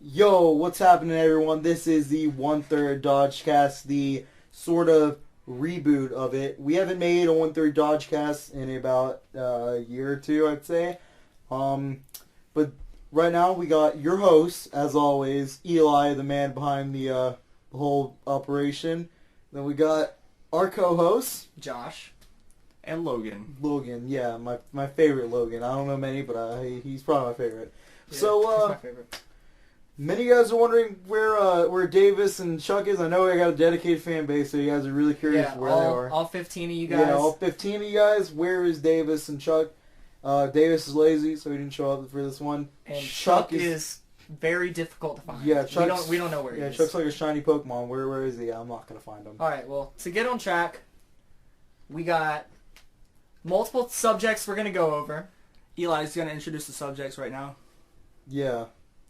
Yo, what's happening, everyone? This is the One Third Dodgecast, the sort of reboot of it. We haven't made a One Third Dodgecast in about a year or two, I'd say. But right now we got your host, as always, Eli, the man behind the whole operation. Then we got our co-host, Josh, and Logan. Logan, yeah, my favorite Logan. I don't know many, but he's probably my favorite. Yeah, So, he's my favorite. Many of you guys are wondering where Davis and Chuck is. I know I got a dedicated fan base, so you guys are really curious where they are. All 15 of you guys. Yeah, all 15 of you guys. Where is Davis and Chuck? Davis is lazy, so he didn't show up for this one. And Chuck is very difficult to find. Yeah, we don't know where he is. Yeah, Chuck's like a shiny Pokemon. Where is he? I'm not gonna find him. All right, well, to get on track, we got multiple subjects we're gonna go over. Eli's gonna introduce the subjects right now. Yeah.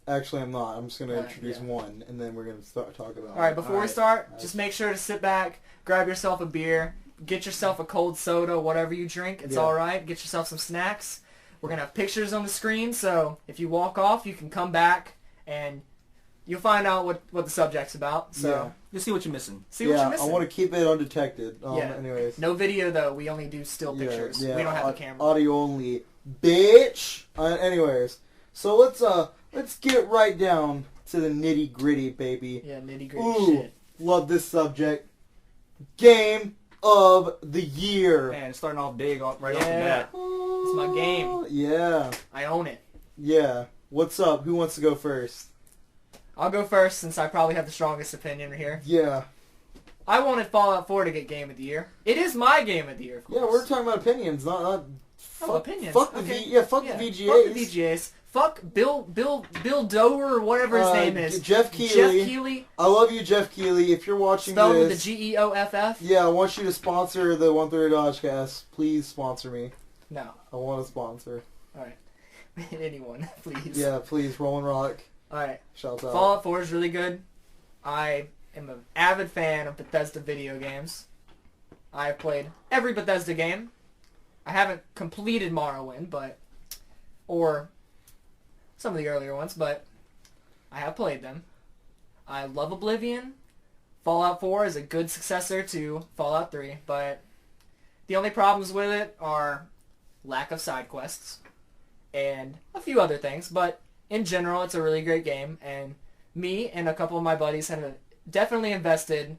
Actually, I'm not. I'm just going to Alright, introduce yeah. one, and then we're going to start talking about it. All right, before we Alright. start, just make sure to sit back, grab yourself a beer, get yourself a cold soda, whatever you drink. It's Yeah. all right. Get yourself some snacks. We're going to have pictures on the screen, so if you walk off, you can come back, and you'll find out what the subject's about. So Yeah. You'll see what you're missing. see what Yeah, you're missing. I want to keep it undetected. Yeah. Anyways. No video, though. We only do still pictures. Yeah, We don't have the camera. Audio only, bitch. Anyways, so let's get right down to the nitty gritty, baby. Yeah, nitty gritty Ooh, shit. love this subject. Game of the year. Man, starting off big right off the Yeah. bat. It's my game. Yeah, I own it. yeah. What's up? Who wants to go first? I'll go first since I probably have the strongest opinion here. Yeah. I wanted Fallout 4 to get Game of the Year. It is my Game of the Year, of course. Yeah, we're talking about opinions, not opinions. Fuck the Okay. fuck the VGAs. Fuck the VGAs. Fuck Bill Doer or whatever his name is. Jeff Keighley. Jeff Keighley. I love you, Jeff Keighley. If you're watching Spelled with this, a Geoff. yeah, I want you to sponsor the One Third Dodgecast. Please sponsor me. No. I want a sponsor. Alright. Anyone, please. Yeah, please. Rolling Rock. Alright. Shouts out. Fallout 4 is really good. I am an avid fan of Bethesda video games. I have played every Bethesda game. I haven't completed Morrowind, or some of the earlier ones, but I have played them. I love Oblivion. Fallout 4 is a good successor to Fallout 3, but the only problems with it are lack of side quests and a few other things, but in general, it's a really great game, and me and a couple of my buddies have definitely invested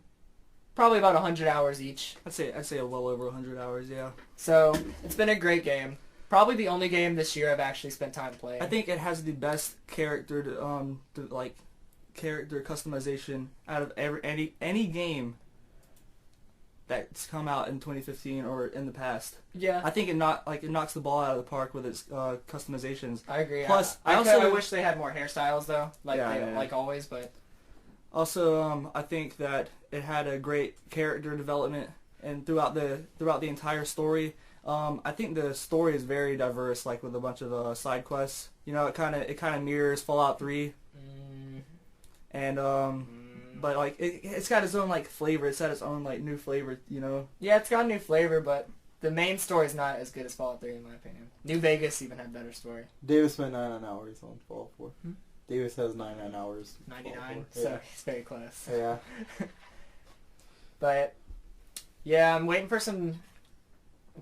probably about 100 hours each. I'd say well over 100 hours. Yeah. So it's been a great game. Probably the only game this year I've actually spent time playing. I think it has the best character character customization out of any game that's come out in 2015 or in the past. Yeah, I think it knocks the ball out of the park with its customizations. I agree. Plus, I wish they had more hairstyles though, Yeah. like always. But Also, I think that it had a great character development, and throughout the entire story, I think the story is very diverse, like with a bunch of side quests. You know, it kind of mirrors Fallout 3, and but like it's got its own like flavor. It's got its own like new flavor. You know. yeah, it's got a new flavor, but the main story's not as good as Fallout 3 in my opinion. New Vegas even had better story. Davis spent 99 hours on Fallout 4. Hmm? Davis has 99 hours. on 99, Fallout 4. so he's very close. Yeah. But yeah, I'm waiting for some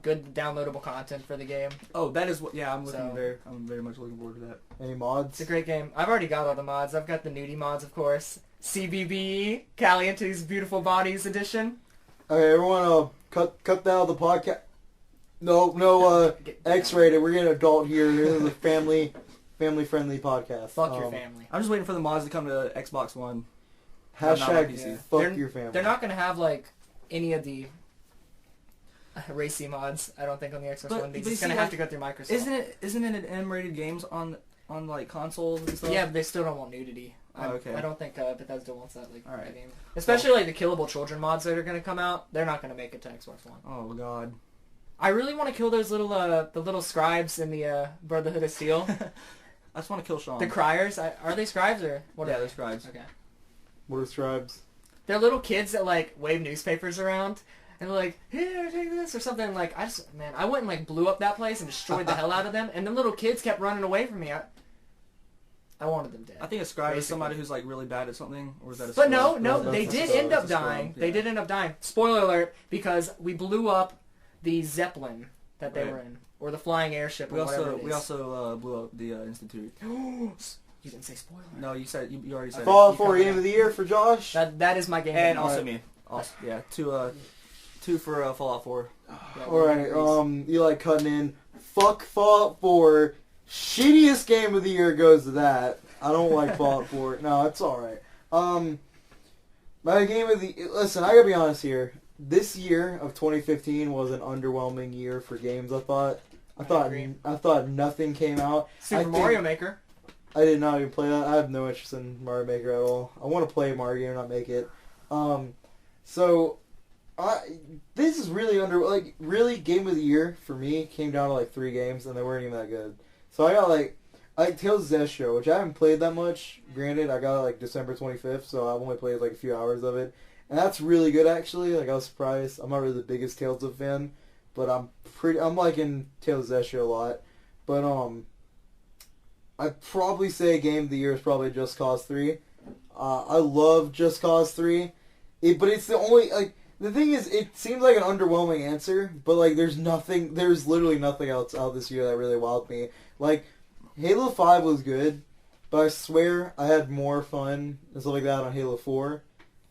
good downloadable content for the game. Oh, that is what. Yeah, I'm So- I'm very much looking forward to that. Any mods? It's a great game. I've already got all the mods. I've got the nudie mods, of course. CBBE, Caliente's Beautiful Bodies Edition. Okay, everyone, cut that out of the podcast. No, X-rated. We're getting adult here. This is a family-friendly podcast. Fuck your family. I'm just waiting for the mods to come to Xbox One. Hashtag Not my PC. fuck your family. They're not going to have, like, any of the racy mods, I don't think, on the Xbox But- One. They're but just you going to see, have to go through Microsoft. Isn't it an M-rated games on like consoles and stuff? Yeah, but they still don't want nudity. Oh, okay. I don't think Bethesda wants that, like, Alright. that game. Especially, like, the killable children mods that are going to come out. They're not going to make it to Xbox One. Oh god. I really want to kill those little, the little scribes in the Brotherhood of Steel. I just want to kill Sean. The criers. Are they scribes or what? Yeah, are they're scribes. Okay. What are scribes? They're little kids that like wave newspapers around and they're like, here, take this or something. Like I went and like blew up that place and destroyed the hell out of them. And the little kids kept running away from me. I wanted them dead. I think a scribe is Basically. somebody who's like really bad at something, or is that a But scrub? no, That's they a did scrub. end up It's a scrub, dying. yeah. They did end up dying. Spoiler alert, because we blew up the Zeppelin that they Right. were in, or the flying airship, or whatever it is. We also blew up the Institute. You didn't say spoiler. No, you said you already said Fallout it. 4 Game of the Year for Josh. That is my game. And of the also year. me. Also, yeah, two for Fallout 4. Yeah, Alright, Eli cutting in. Fuck Fallout 4. Shittiest game of the year goes to that. I don't like Fallout 4. No, it's alright. My game of the... Listen, I gotta be honest here. This year of 2015 was an underwhelming year for games, I thought. agree. I thought nothing came out. Super Mario Maker. I did not even play that. I have no interest in Mario Maker at all. I want to play a Mario game, not make it. This is really really game of the year for me came down to like 3 games and they weren't even that good. So I got like Tales of Zestiria, which I haven't played that much. Granted, I got it like December 25th, so I've only played like a few hours of it, and that's really good actually. Like I was surprised. I'm not really the biggest Tales of fan, but I'm liking Tales of Zestiria a lot. But I'd probably say game of the year is probably Just Cause 3. I love Just Cause 3, but it's the only the thing is, it seems like an underwhelming answer, but like there's literally nothing else out this year that really wowed me. Like Halo 5 was good, but I swear I had more fun and stuff like that on Halo 4.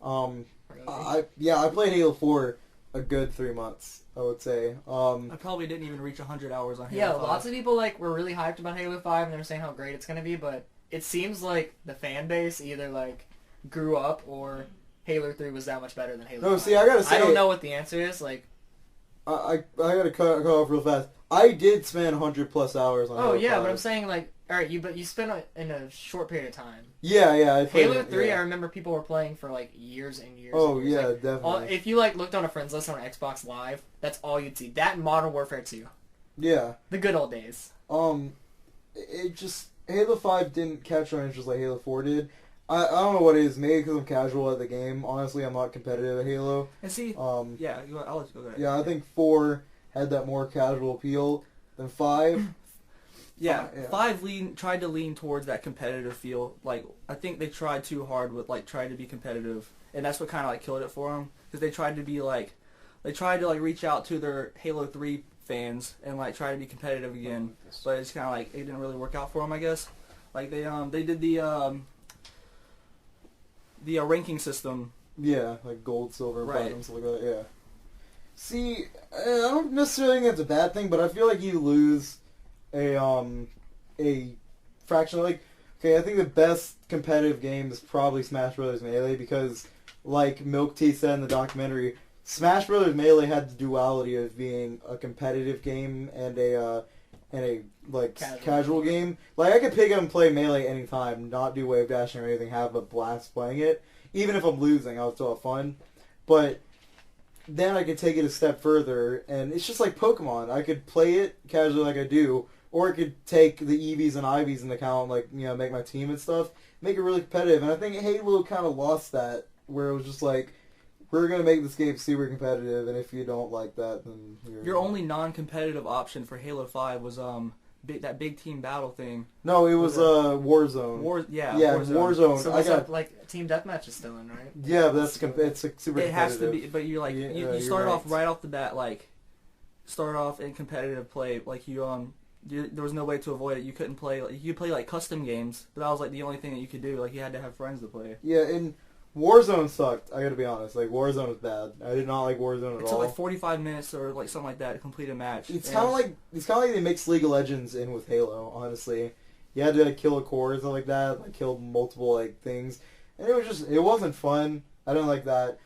Really? I played Halo 4 a good 3 months, I would say. I probably didn't even reach 100 hours on Halo Yeah, 5. lots of people were really hyped about Halo 5 and they were saying how great it's gonna be, but it seems like the fan base either grew up or Halo 3 was that much better than Halo 5. No, see, I gotta say, I don't know what the answer is. I gotta cut off real fast. I did spend 100+ hours on Halo 5. But I'm saying alright, you spent it in a short period of time. Yeah. I played Halo it, 3, yeah. I remember people were playing for years and years. Oh and years. yeah, definitely. If you looked on a friends list on Xbox Live, that's all you'd see. That and Modern Warfare 2. Yeah. The good old days. It just Halo 5 didn't catch my interest like Halo 4 did. I don't know what it is. Maybe because I'm casual at the game. Honestly, I'm not competitive at Halo. And see, I'll let you go ahead. Yeah, I think 4 had that more casual appeal than 5. Yeah, Yeah. 5 tried to lean towards that competitive feel. Like, I think they tried too hard with, trying to be competitive. And that's what kind of, killed it for them. Because they tried to be, reach out to their Halo 3 fans and, try to be competitive again. But it's kind of, it didn't really work out for them, I guess. They did the ranking system. Yeah, like gold, silver, and Right. platinum, stuff like that, yeah. See, I don't necessarily think that's a bad thing, but I feel like you lose a fraction. I think the best competitive game is probably Smash Brothers Melee because, like Milk Tea said in the documentary, Smash Brothers Melee had the duality of being a competitive game and a casual game. I could pick up and play Melee anytime, not do wave dashing or anything, have a blast playing it. Even if I'm losing, I'll still have fun. But then I could take it a step further, and it's just like Pokemon. I could play it casually like I do, or I could take the EVs and IVs into account, make my team and stuff, make it really competitive. And I think Halo kind of lost that, where it was just we're going to make this game super competitive, and if you don't like that, then Your only non-competitive option for Halo 5 was that big team battle thing. No, it was Warzone. Warzone. So I got Team Deathmatch is still in, right? yeah, but it's super. It has to competitive. be, but you you're start off right. right off the bat, start off in competitive play. There was no way to avoid it. You couldn't play. You could play custom games, but that was the only thing that you could do. You had to have friends to play. Yeah, and Warzone sucked. I gotta be honest. Warzone was bad. I did not like Warzone at It all. took 45 minutes or something like that to complete a match. It's kind of like they mixed League of Legends in with Halo. Honestly, you had to kill a core and stuff like that. Kill multiple things, and it wasn't fun. I didn't like that.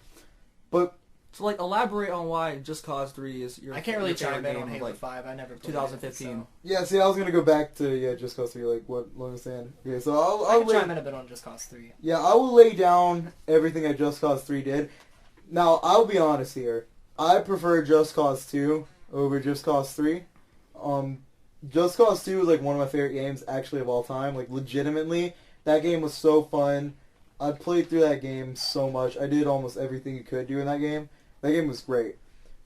But so elaborate on why Just Cause 3 is your. I can't really your favorite chime in game on of, Halo 5. I never played 2015. It, so. yeah, see, I was gonna go back to Just Cause 3. What I'm saying. Okay, so I I'll can chime in a bit on Just Cause 3. Yeah, I will lay down everything that Just Cause 3 did. Now, I'll be honest here. I prefer Just Cause 2 over Just Cause 3. Just Cause 2 is one of my favorite games actually of all time. Legitimately, that game was so fun. I played through that game so much. I did almost everything you could do in that game. That game was great.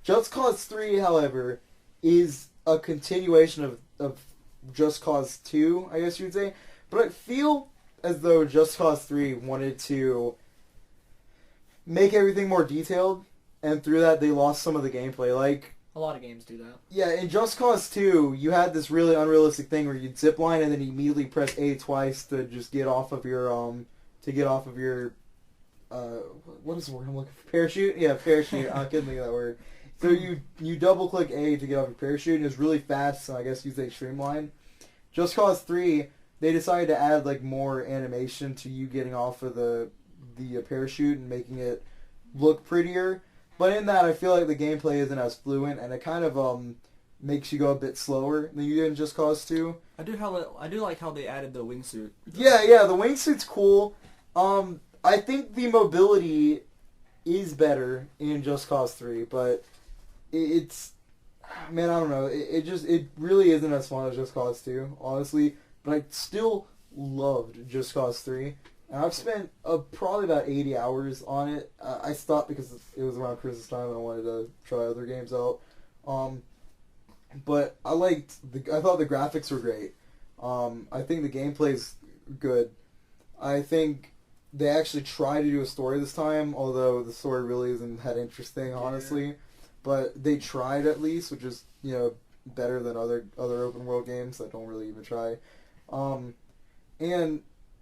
Just Cause 3, however, is a continuation of Just Cause 2, I guess you would say. But I feel as though Just Cause 3 wanted to make everything more detailed, and through that they lost some of the gameplay. Like, A lot of games do that. yeah, in Just Cause 2, you had this really unrealistic thing where you'd zip line and then immediately press A twice to just get off of your what is the word I'm looking for? Parachute? Yeah, parachute. I couldn't think of that word. So you double click A to get off your parachute, and it's really fast, so I guess use a streamline. Just Cause 3, they decided to add like more animation to you getting off of the parachute and making it look prettier. But in that, I feel like the gameplay isn't as fluent, and it kind of makes you go a bit slower than you did in Just Cause 2. I do like how they added the wingsuit. Yeah, the wingsuit's cool. I think the mobility is better in Just Cause 3, but it's, man, I don't know. It really isn't as fun as Just Cause 2, honestly. But I still loved Just Cause 3. And I've spent probably about 80 hours on it. I stopped because it was around Christmas time and I wanted to try other games out. But I thought the graphics were great. I think the gameplay's good. I think they actually tried to do a story this time, although the story really isn't that interesting, honestly. Yeah. But they tried at least, which is, better than other open world games that don't really even try. And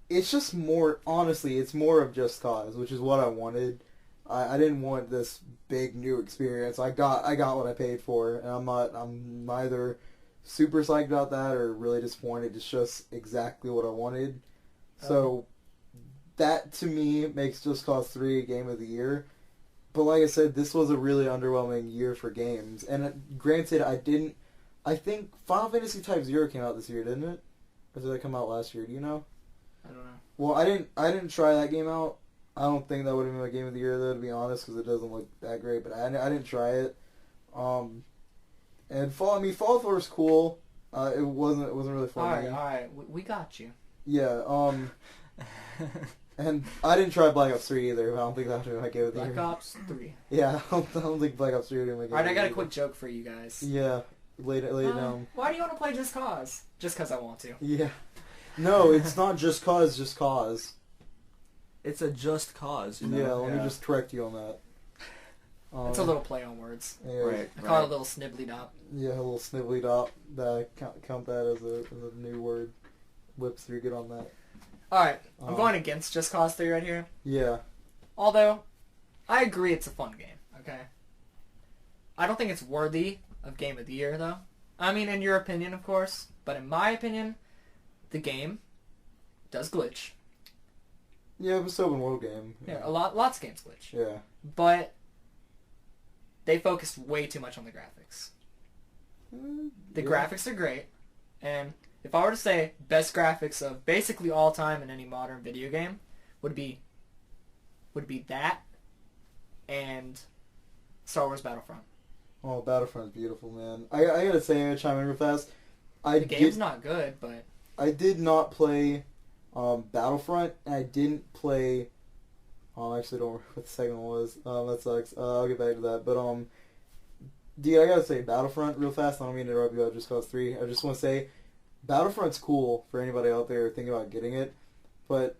it's just more, honestly, it's more of Just Cause, which is what I wanted. I didn't want this big new experience. I got what I paid for, and I'm neither super psyched about that or really disappointed. It's just exactly what I wanted. So that to me makes Just Cause 3 a game of the year. But like I said, this was a really underwhelming year for games. And granted, I think Final Fantasy Type 0 came out this year, didn't it? Or did that come out last year? Do you know? I don't know. Well, I didn't try that game out. I don't think that would have been my game of the year, though, to be honest, because it doesn't look that great. But I didn't try it. And Fall 4 was cool. It wasn't really fun. All right, we got you. Yeah. And I didn't try Black Ops 3 either. I don't think that would be my game of the year. Black Ops 3. Yeah, I don't think Black Ops 3 would be my game. Alright, I got a quick joke for you guys. Yeah, lay it down. Why do you want to play Just Cause? Just because I want to. Yeah. No, it's not Just Cause. It's a just cause, Yeah, let me just correct you on that. It's a little play on words. Yeah, right. I call it a little snibbly dop. Yeah, a little snivelly dop. That count that as a new word. Whips 3, get on that. Alright, I'm going against Just Cause 3 right here. Yeah. Although, I agree it's a fun game, okay? I don't think it's worthy of Game of the Year, though. I mean, in your opinion, of course. But in my opinion, the game does glitch. Yeah, it's an open world game. Yeah, lots of games glitch. Yeah. But they focused way too much on the graphics. The graphics are great, and if I were to say best graphics of basically all time in any modern video game, would be that and Star Wars Battlefront. Oh, Battlefront's beautiful, man. I gotta say, I'm gonna chime in real fast. The game's not good, but I did not play Battlefront, and I didn't play. I actually don't remember what the second one was. That sucks. I'll get back to that. But dude, I gotta say Battlefront real fast. I don't mean to interrupt you about Just Cause 3. I just want to say Battlefront's cool for anybody out there thinking about getting it, but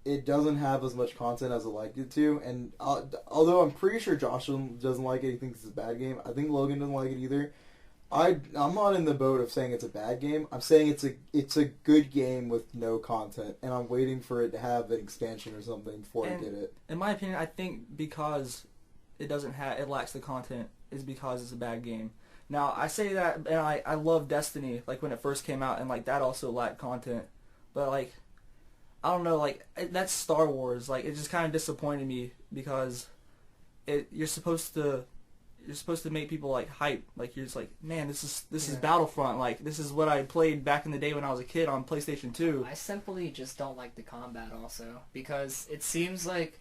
it doesn't have as much content as I liked it to. And although I'm pretty sure Josh doesn't like it, he thinks it's a bad game. I think Logan doesn't like it either. I'm not in the boat of saying it's a bad game. I'm saying it's a good game with no content, and I'm waiting for it to have an expansion or something before I get it. In my opinion, I think because it lacks the content is because it's a bad game. Now, I say that, and I love Destiny, like, when it first came out, and, like, that also lacked content. But, like, I don't know, like, that's Star Wars. Like, it just kind of disappointed me because you're supposed to make people, like, hype. Like, you're just like, man, this is Battlefront. Like, this is what I played back in the day when I was a kid on PlayStation 2. I simply just don't like the combat also, because it seems like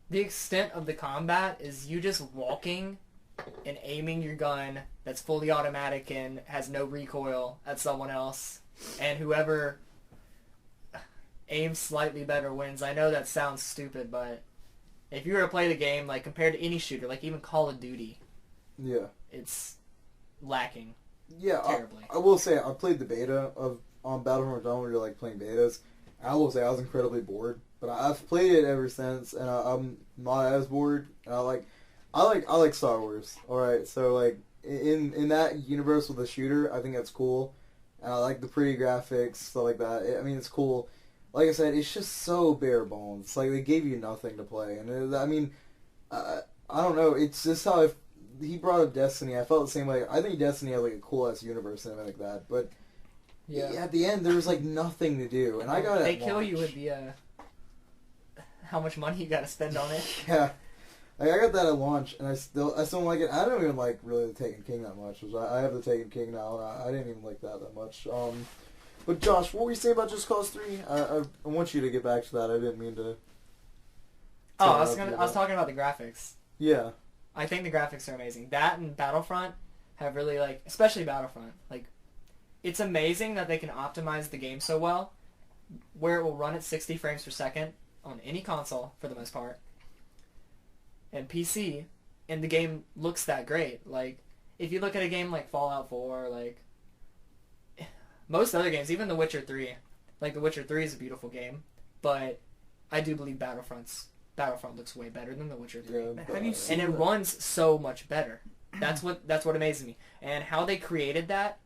the extent of the combat is you just walking and aiming your gun that's fully automatic and has no recoil at someone else, and whoever aims slightly better wins. I know that sounds stupid, but if you were to play the game, like, compared to any shooter, like even Call of Duty, yeah, it's lacking. Yeah, terribly. I will say I played the beta on Battlefront. I don't really like playing betas, I will say I was incredibly bored, but I've played it ever since, and I'm not as bored. And I like Star Wars. All right, so like in that universe with a shooter, I think that's cool, and I like the pretty graphics, stuff like that. I mean, it's cool. Like I said, it's just so bare bones. It's like they gave you nothing to play, and I mean, I don't know. It's just how he brought up Destiny. I felt the same way. I think Destiny has like a cool ass universe and everything like that, but. Yeah. At the end, there was like nothing to do, and I got it. They kill you with the how much money you got to spend on it. Yeah, like, I got that at launch, and I still don't like it. I don't even like really the Taken King that much. I have the Taken King now, and I didn't even like that much. But Josh, what were you saying about Just Cause 3? I want you to get back to that. I didn't mean to. I was talking about the graphics. Yeah. I think the graphics are amazing. That and Battlefront have really especially Battlefront, it's amazing that they can optimize the game so well, where it will run at 60 frames per second on any console, for the most part, and PC, and the game looks that great. Like, if you look at a game like Fallout 4, most other games, even The Witcher 3, The Witcher 3 is a beautiful game, but I do believe Battlefront looks way better than The Witcher 3. Yeah, Have you seen it? Runs so much better. That's what amazes me. And how they created that,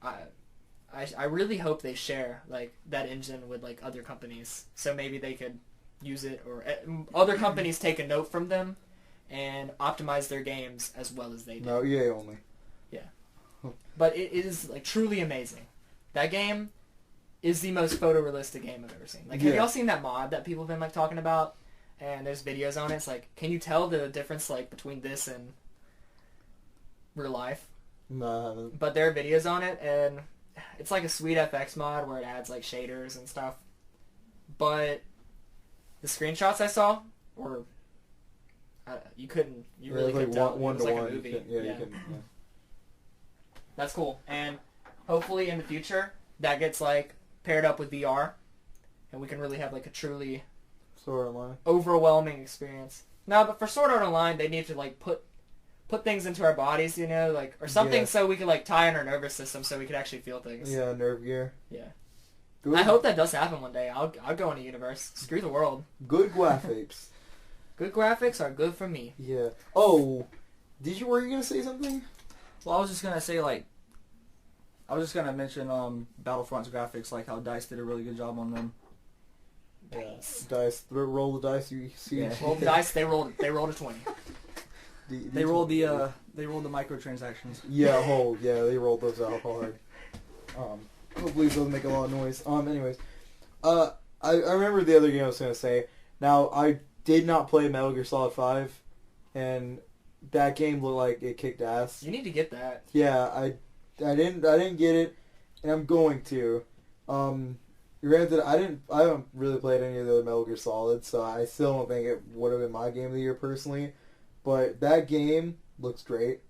I really hope they share that engine with other companies, so maybe they could use it, or other companies take a note from them and optimize their games as well as they do. No, EA only. Yeah, but it is truly amazing. That game is the most photorealistic game I've ever seen. Have y'all seen that mod that people have been talking about? And there's videos on it. It's can you tell the difference between this and real life? No, I haven't. But there are videos on it, and it's a sweet FX mod where it adds shaders and stuff. But the screenshots I saw were you really couldn't tell. One it was to like one. a movie. You can. That's cool. And hopefully in the future that gets paired up with VR, and we can really have a truly Sword Online overwhelming experience. No, but for Sword Art Online, they need to put things into our bodies, or something, so we could tie in our nervous system so we could actually feel things. Yeah, nerve gear. Yeah. Good. I hope that does happen one day. I'll go in a universe. Screw the world. Good graphics. Good graphics are good for me. Yeah. Oh, were you gonna say something? Well, I was just gonna say I was just gonna mention Battlefront's graphics, how DICE did a really good job on them. Nice. Dice. Roll the dice. You see. Yeah. Roll the dice. They rolled a 20. They rolled the microtransactions. Yeah. They rolled those out hard. Hopefully it doesn't make a lot of noise. Anyways, I remember the other game I was gonna say. Now I did not play Metal Gear Solid 5, and that game looked like it kicked ass. You need to get that. Yeah, I didn't get it, and I'm going to. Granted, I haven't really played any of the other Metal Gear Solid, so I still don't think it would have been my game of the year personally. But that game looks great.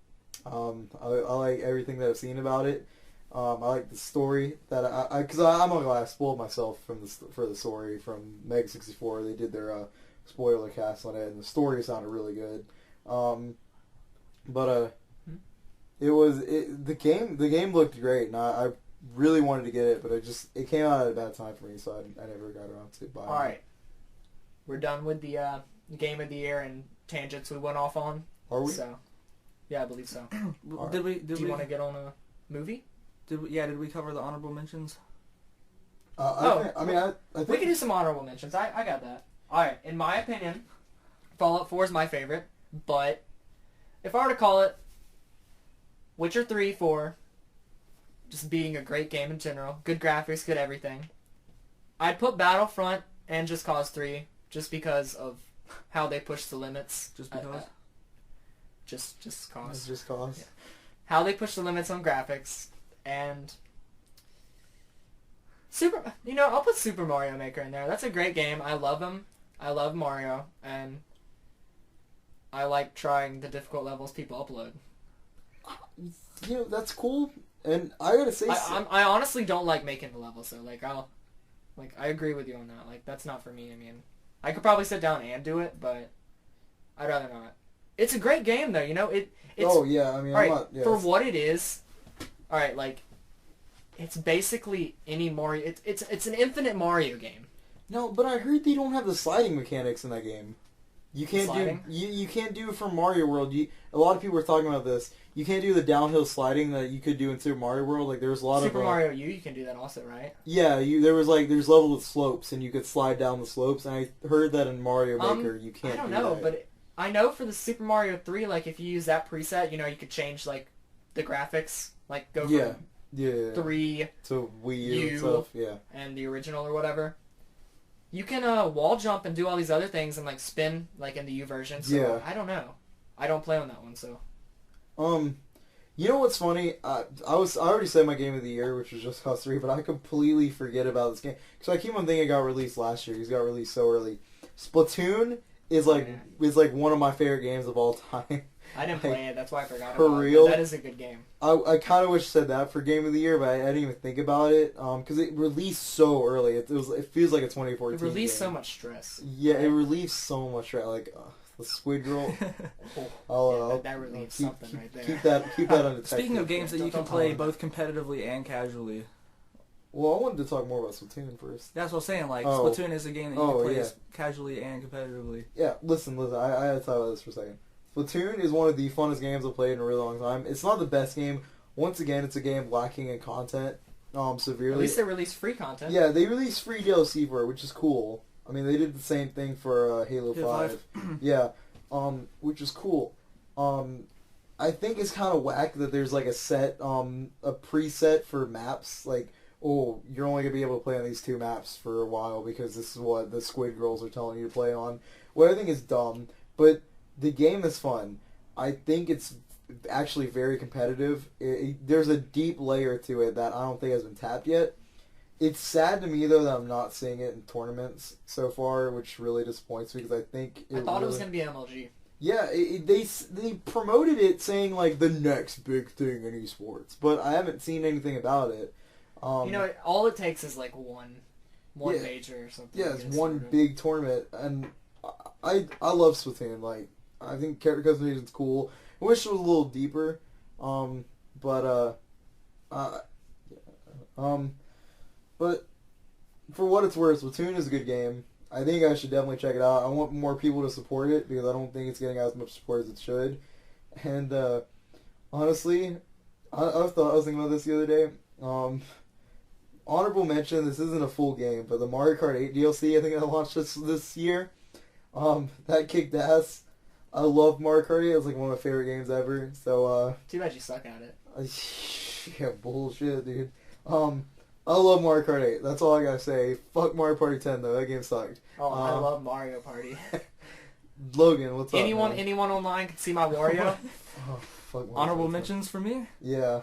I like everything that I've seen about it. I like the story that because I'm not gonna lie, I spoiled myself for the story from Meg 64. They did their spoiler cast on it, and the story sounded really good. The game looked great, and I really wanted to get it, but it came out at a bad time for me, so I never got around to buying it. All right, we're done with the game of the year and tangents we went off on. Are we? So, yeah, I believe so. Right. Do you want to get on a movie? Did we cover the honorable mentions? I think we can do some honorable mentions. I got that. All right, in my opinion, Fallout 4 is my favorite, but if I were to call it Witcher 3, 4, just being a great game in general, good graphics, good everything, I'd put Battlefront and Just Cause 3 just because of how they push the limits. Just because? Just cause. Just cause. Yeah. How they push the limits on graphics, and I'll put Super Mario Maker in there. That's a great game. I love him. I love Mario, and I like trying the difficult levels people upload. That's cool, and I gotta say, I honestly don't like making the levels, so I agree with you on that. That's not for me. I mean, I could probably sit down and do it, but I'd rather not. It's a great game, though. It's, oh yeah, I mean, all right, I'm not. Yes. For what it is. All right, It's basically any Mario. It's an infinite Mario game. No, but I heard they don't have the sliding mechanics in that game. You can't Sliding? you can't do it from Mario World. A lot of people were talking about this. You can't do the downhill sliding that you could do in Super Mario World. Like there's a lot Super of Mario U, you can do that also, right? Yeah, there's levels with slopes and you could slide down the slopes. And I heard that in Mario Maker you can't. I don't do know, that. but I know for the Super Mario 3, like if you use that preset, you know, you could change like the graphics, like go from yeah 3 to Wii U U and stuff. Yeah. and the original or whatever. You can wall jump and do all these other things and like spin like in the U version. So Yeah. I don't know. I don't play on that one, so. You know what's funny? I already said my game of the year, which was Just Cause 3, but I completely forget about this game because I keep on thinking it got released last year. It got released so early. Splatoon is like one of my favorite games of all time. I didn't play it. That's why I forgot For about real? it. That is a good game. I kind of wish I said that for game of the year, but I didn't even think about it because it released so early. It feels like a 2014. It released game. so much stress. Yeah, it released so much. Like the Squid Girl. I'll that relieves something right there. Keep that on the. Speaking of games that you can play both competitively and casually. Well, I wanted to talk more about Splatoon first. That's what I'm saying. Like Splatoon is a game that you can play casually and competitively. Yeah, listen. I had to talk about this for a second. Splatoon is one of the funnest games I've played in a really long time. It's not the best game. Once again, it's a game lacking in content severely. At least they released free content. Yeah, they released free DLC for it, which is cool. I mean, they did the same thing for Halo 5. Yeah, which is cool. I think it's kind of whack that there's like a preset for maps. Like, oh, you're only going to be able to play on these 2 maps for a while because this is what the Squid Girls are telling you to play on. What I think is dumb, but the game is fun. I think it's actually very competitive. There's a deep layer to it that I don't think has been tapped yet. It's sad to me, though, that I'm not seeing it in tournaments so far, which really disappoints me because I think I thought it was going to be MLG. Yeah, they promoted it saying, like, the next big thing in esports, but I haven't seen anything about it. All it takes is, like, one major or something. Yeah, it's one big tournament, and I love Splatoon. Like, I think character customization's cool. I wish it was a little deeper, but for what it's worth, Splatoon is a good game. I think I should definitely check it out. I want more people to support it because I don't think it's getting as much support as it should. And honestly, I was thinking about this the other day. Honorable mention, this isn't a full game, but the Mario Kart 8 DLC I think I launched this year. That kicked ass. I love Mario Kart 8. It's like one of my favorite games ever. So too bad you suck at it. Yeah, bullshit, dude. I love Mario Kart 8. That's all I gotta say. Fuck Mario Party 10 though. That game sucked. Oh, I love Mario Party. Logan, what's up? Anyone online can see my Wario. Oh, fuck Honorable mentions for me? Yeah.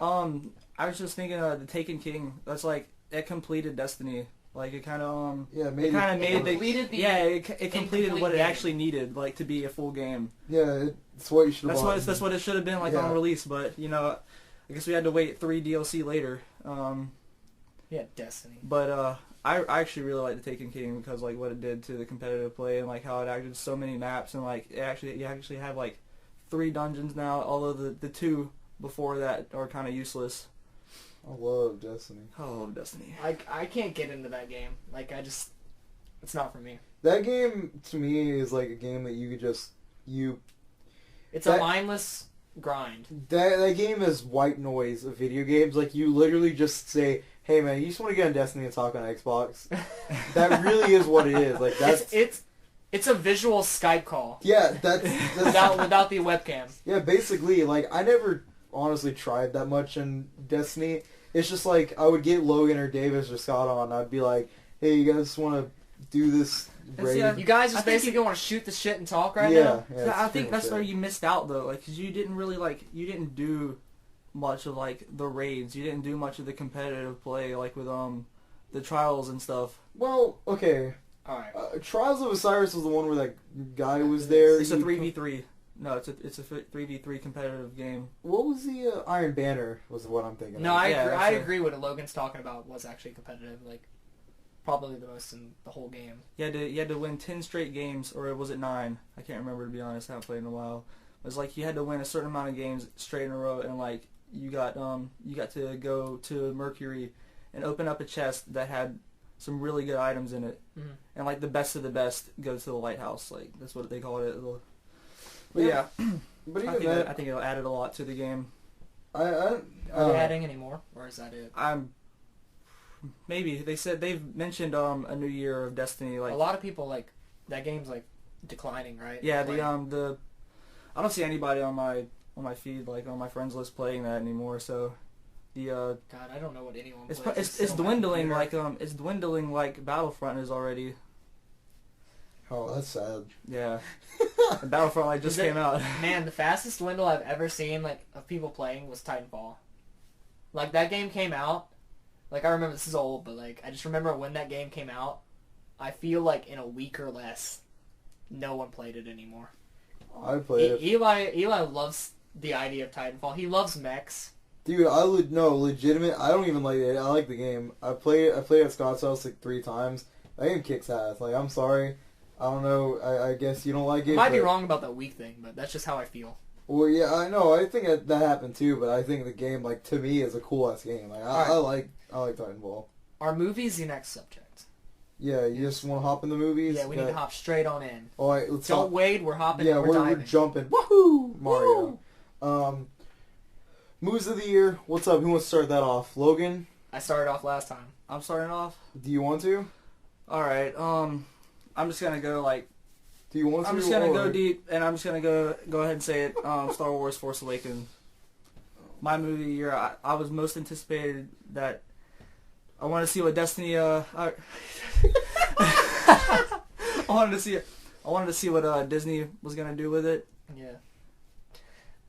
I was just thinking the Taken King. That's like it completed Destiny. Like it kind of it completed what it actually needed, like to be a full game. Yeah, it's what you should. That's what it should have been like on release. But I guess we had to wait 3 DLC later. Yeah, Destiny. But I actually really like the Taken King because like what it did to the competitive play and like how it added so many maps and like you actually have like 3 dungeons now, although the 2 before that are kind of useless. I love Destiny. I love Destiny. I can't get into that game. Like it's not for me. That game to me is like a game that you could just It's a mindless grind. That game is white noise of video games. Like you literally just say, "Hey man, you just want to get on Destiny and talk on Xbox." That really is what it is. Like that's it's a visual Skype call. Yeah, that's without the webcam. Yeah, basically, like I never honestly tried that much in Destiny. It's just like I would get Logan or Davis or Scott on. And I'd be like, "Hey, you guys want to do this raid?" You guys just basically want to shoot the shit and talk now. Yeah, I think that's where you missed out though, like because you didn't do much of like the raids. You didn't do much of the competitive play like with the trials and stuff. Well, okay. All right. Trials of Osiris was the one where that guy was there. It's a 3v3. No, it's a 3v3 competitive game. What was the Iron Banner? Was what I'm thinking. No, I agree. What Logan's talking about was actually competitive. Like probably the most in the whole game. You had to win 10 straight games, or was it 9? I can't remember to be honest. I haven't played in a while. It was like you had to win a certain amount of games straight in a row, and like you got to go to Mercury and open up a chest that had some really good items in it, and like the best of the best go to the lighthouse. Like that's what they call it. But yeah, But I even that, think it added a lot to the game. Are they adding any more, or is that it? Maybe they've mentioned a new year of Destiny. Like a lot of people like that game's like declining, right? yeah, Like, the I don't see anybody on my feed like on my friends list playing that anymore. So the God, I don't know what anyone it's plays. it's dwindling like it's dwindling like Battlefront is already. oh, that's sad. Yeah, and Battlefront like just came out. Man, the fastest dwindle I've ever seen like of people playing was Titanfall. Like that game came out. Like I remember this is old, but like I just remember when that game came out. I feel like in a week or less, no one played it anymore. I played it. Eli loves the idea of Titanfall. He loves mechs. Dude, legitimate. I don't even like it. I like the game. I played at Scott's house like 3 times. That game kicks ass. Like, I'm sorry. I don't know. I guess you don't like it. I might be wrong about that week thing, but that's just how I feel. Well, yeah, I know. I think that happened too, but I think the game, like, to me, is a cool ass game. Like, I like Titanfall. Are movies the next subject? Yeah, you just want to hop in the movies? Yeah, we need to hop straight on in. All right, let's Don't hop. wait. We're hopping. Yeah, we're we're diving. jumping. Woohoo! Mario. Moves of the year. What's up? Who wants to start that off? Logan? I started off last time. I'm starting off. Do you want to? All right. I'm just gonna go like. Do you want to? I'm just gonna go deep, and I'm just gonna go ahead and say it. Star Wars: Force Awakens. My movie of the year. I was most anticipated that. I want to see what Destiny. I wanted to see it. I wanted to see what Disney was gonna do with it. Yeah.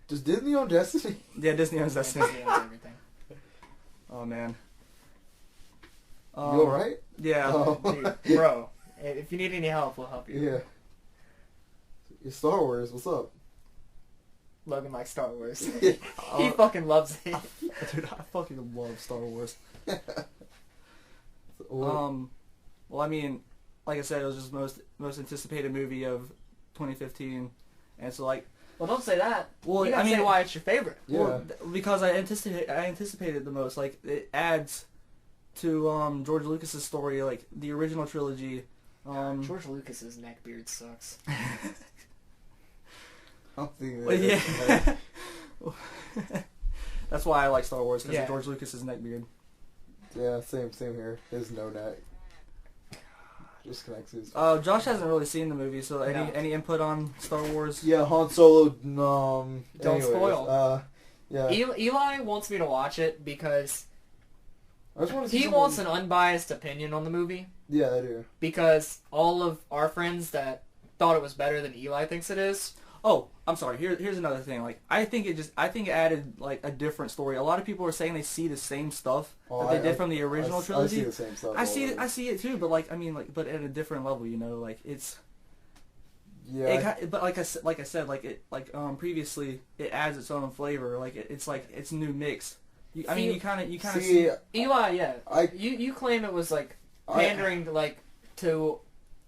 Does Disney own Destiny? Yeah, Disney owns Destiny. Disney owns everything. Oh man. You alright? Yeah. Oh. Dude, bro, if you need any help, we'll help you. Yeah. It's Star Wars. What's up? Logan likes Star Wars. Yeah. He fucking loves it. Dude, I fucking love Star Wars. Well, Well, I mean, like I said, it was just most anticipated movie of 2015, and so like. Well, don't say that. Well, You gotta say why it's your favorite. Yeah. Well, because I anticipated the most. Like it adds to George Lucas's story, like the original trilogy. George Lucas's neckbeard sucks. I don't think Well, that. yeah. That's why I like Star Wars, because Yeah. of George Lucas's neckbeard. Yeah, same here. There's no neck. Just connects his. Josh hasn't really seen the movie, so No. any input on Star Wars? Yeah, Han Solo. Don't anyways, spoil. Yeah. Eli wants me to watch it because I just want to see he someone- wants an unbiased opinion on the movie. Yeah, I do. Because all of our friends that thought it was better than Eli thinks it is. Oh, I'm sorry. Here's another thing. Like I think it added like a different story. A lot of people are saying they see the same stuff that they did from the original trilogy. I see the same stuff. I see it too, but like I mean, like but at a different level, you know, like it's. Yeah. But like I said, previously, it adds its own flavor. Like it's like it's a new mix. You kind of see. Eli, yeah. I You claim it was like pandering to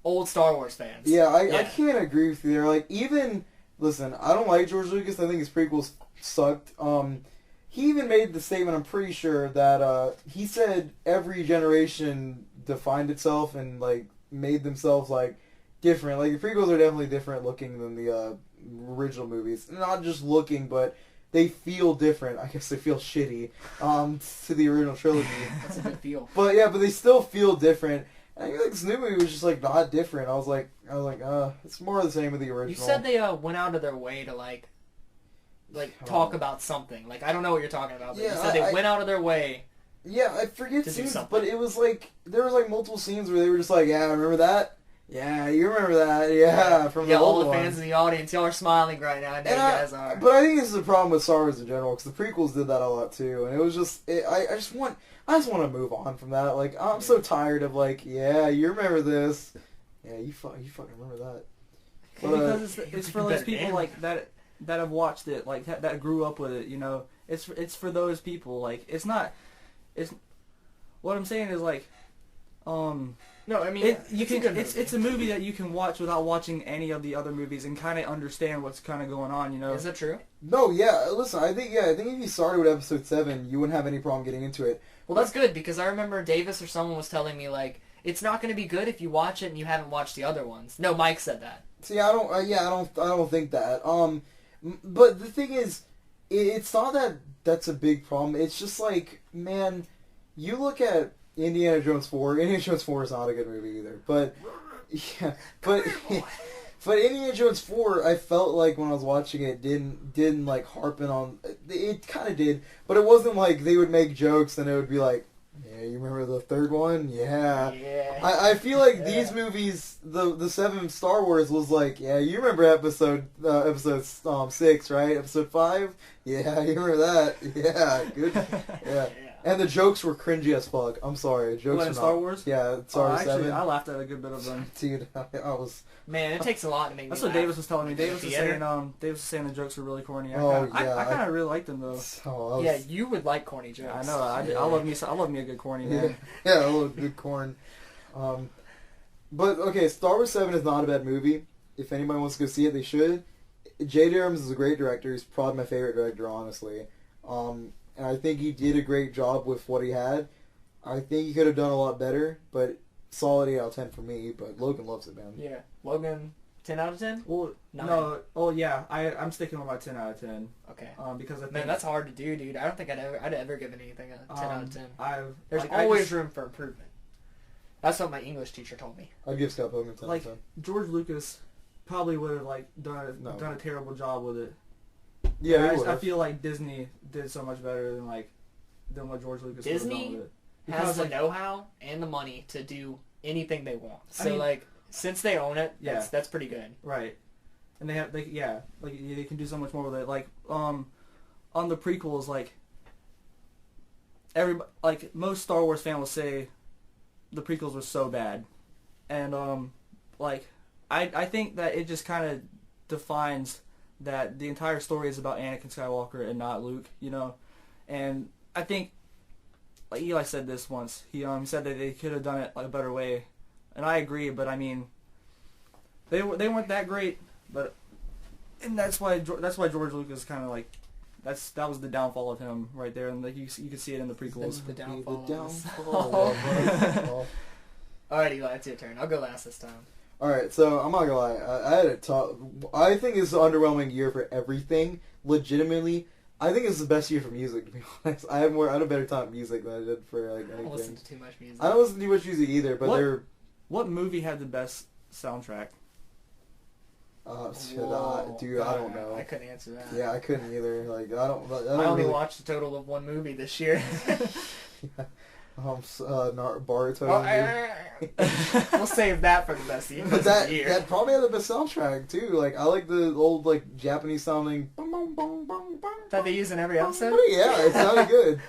old Star Wars fans. Yeah, I can't agree with you there. Like, even, listen, I don't like George Lucas. I think his prequels sucked. He even made the statement, I'm pretty sure, that he said every generation defined itself and, like, made themselves, like, different. Like, the prequels are definitely different looking than the original movies. Not just looking, but they feel different. I guess they feel shitty to the original trilogy. That's a good feel. But they still feel different. I feel like this new movie was just like not different. I was like, it's more of the same with the original. You said they went out of their way to like talk about something. Like I don't know what you're talking about, but you said they went out of their way. Yeah, I forget to do scenes, something. but it was like there was like multiple scenes where they were just like, yeah, remember that? Yeah, you remember that? Yeah, from the all old the fans one. in the audience, y'all are smiling right now. I know you guys are. But I think this is a problem with Star Wars in general because the prequels did that a lot too, and it was just I just want to move on from that. Like I'm so tired of like, yeah, you remember this? Yeah, you fucking remember that? But, because it's for those people like that have watched it, like that grew up with it. You know, it's for those people. Like it's not. It's what I'm saying is like, No, I mean, it's a movie that you can watch without watching any of the other movies and kind of understand what's kind of going on, you know. Is that true? No, yeah. Listen, I think if you started with episode 7, you wouldn't have any problem getting into it. Well, that's good because I remember Davis or someone was telling me like it's not going to be good if you watch it and you haven't watched the other ones. No, Mike said that. See, I don't. I don't think that. But the thing is, it's not that that's a big problem. It's just like, man, you look at Indiana Jones 4. Indiana Jones 4 is not a good movie either. But yeah, but Indiana Jones 4, I felt like when I was watching it, didn't like harping on. It kind of did, but it wasn't like they would make jokes and it would be like, yeah, you remember the third one? Yeah. I feel like these movies, the 7 Star Wars was like, yeah, you remember episode 6, right? Episode 5? Yeah, you remember that? Yeah, good. Yeah. And the jokes were cringy as fuck. I'm sorry. Jokes What, in Star Wars? Yeah, Star Wars 7. I laughed at a good bit of them. Dude, I was... Man, it takes a lot to make That's me what laugh. Davis was telling me. Davis was saying the jokes were really corny. I kind of really liked them though. Yeah, you would like corny jokes. I know. I love me a good corny man. Yeah, a little good corn. But okay, Star Wars 7 is not a bad movie. If anybody wants to go see it, they should. J.J. Abrams is a great director. He's probably my favorite director, honestly. And I think he did a great job with what he had. I think he could have done a lot better, but solid 8 out of 10 for me. But Logan loves it, man. Yeah, Logan, 10 out of 10. Well, 9. no. Oh yeah, I'm sticking with my 10 out of 10. Okay. Because I think Man, that's hard to do, dude. I don't think I'd ever give anything a 10 out of 10. There's like, always room for improvement. That's what my English teacher told me. I'd give Scott Pilgrim 10 out of 10. George Lucas probably would have like done a terrible job with it. Yeah, I feel like Disney did so much better than what George Lucas would have done with it. Has the know-how and the money to do anything they want. So since they own it, that's pretty good. Right. And they can do so much more with it. Like on the prequels, most Star Wars fans will say the prequels were so bad. And I think that it just kind of defines that the entire story is about Anakin Skywalker and not Luke, you know. And I think Eli said this once. He said that they could have done it a better way, and I agree. But I mean, they weren't that great. And that's why George Lucas kind of that was the downfall of him right there, and you could see it in the prequels. The downfall. Oh. Alright, Eli, it's your turn. I'll go last this time. Alright, so I'm not gonna lie. I had a top. I think it's an underwhelming year for everything. Legitimately, I think it's the best year for music. To be honest, I had a better time with music than I did for anything. I don't listen to too much music. I don't listen to too much music either. But what movie had the best soundtrack? Dude, I don't know. I couldn't answer that. Yeah, I couldn't either. I only watched a total of one movie this year. Baruto. We'll save that for the best year. But that probably had the best soundtrack too. I like the old Japanese sounding that they use in every episode. Yeah, it sounded good.